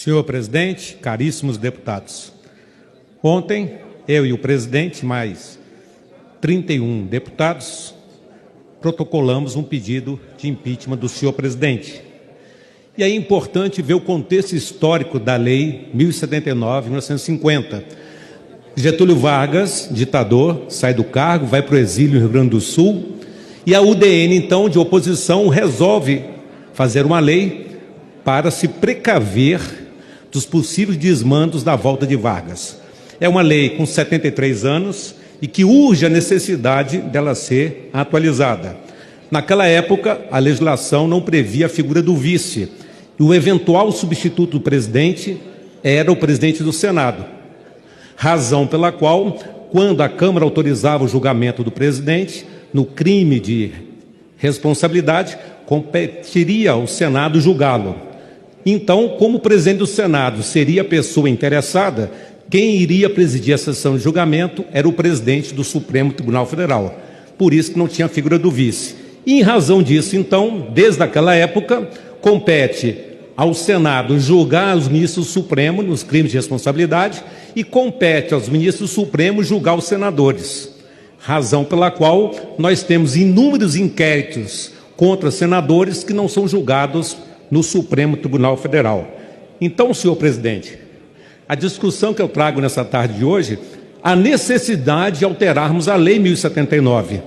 Senhor presidente, caríssimos deputados, ontem eu e o presidente, mais 31 deputados, protocolamos um pedido de impeachment do senhor presidente. E é importante ver o contexto histórico da Lei 1079, 1950. Getúlio Vargas, ditador, sai do cargo, vai para o exílio no Rio Grande do Sul, e a UDN, então, de oposição, resolve fazer uma lei para se precaver dos possíveis desmandos da volta de Vargas. É uma lei com 73 anos e que urge a necessidade dela ser atualizada. Naquela época, a legislação não previa a figura do vice, e o eventual substituto do presidente era o presidente do Senado. Razão pela qual, quando a Câmara autorizava o julgamento do presidente, no crime de responsabilidade, competiria ao Senado julgá-lo. Então, como o presidente do Senado seria a pessoa interessada, quem iria presidir a sessão de julgamento era o presidente do Supremo Tribunal Federal. Por isso que não tinha a figura do vice. E em razão disso, então, desde aquela época, compete ao Senado julgar os ministros do Supremo nos crimes de responsabilidade e compete aos ministros do Supremo julgar os senadores. Razão pela qual nós temos inúmeros inquéritos contra senadores que não são julgados no Supremo Tribunal Federal. Então, senhor presidente, a discussão que eu trago nessa tarde de hoje, a necessidade de alterarmos a Lei 1079.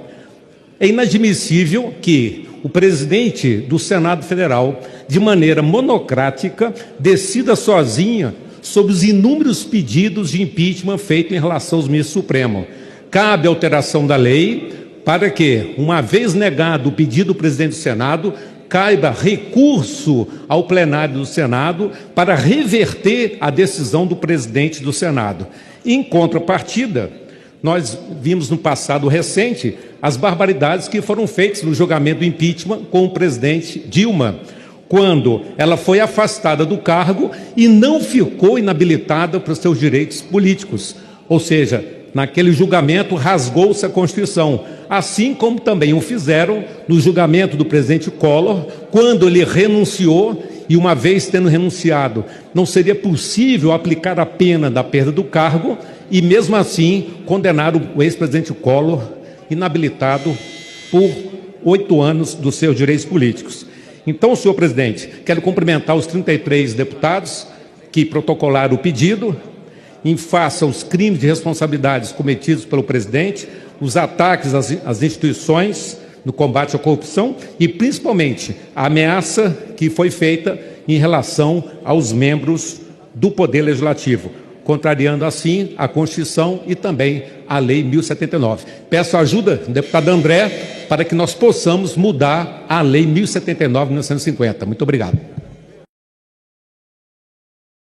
É inadmissível que o presidente do Senado Federal, de maneira monocrática, decida sozinha sobre os inúmeros pedidos de impeachment feitos em relação aos ministros do Supremo. Cabe alteração da lei para que, uma vez negado o pedido do presidente do Senado, caiba recurso ao plenário do Senado para reverter a decisão do presidente do Senado. Em contrapartida, nós vimos no passado recente as barbaridades que foram feitas no julgamento do impeachment com o presidente Dilma, quando ela foi afastada do cargo e não ficou inabilitada para os seus direitos políticos. Ou seja, naquele julgamento rasgou-se a Constituição, assim como também o fizeram no julgamento do presidente Collor, quando ele renunciou, e uma vez tendo renunciado, não seria possível aplicar a pena da perda do cargo, e mesmo assim condenaram o ex-presidente Collor inabilitado por 8 anos dos seus direitos políticos. Então, senhor presidente, quero cumprimentar os 33 deputados que protocolaram o pedido, em face aos crimes de responsabilidades cometidos pelo presidente, os ataques às instituições no combate à corrupção e, principalmente, a ameaça que foi feita em relação aos membros do Poder Legislativo, contrariando, assim, a Constituição e também a Lei 1079. Peço a ajuda do deputado André para que nós possamos mudar a Lei 1079 de 1950. Muito obrigado.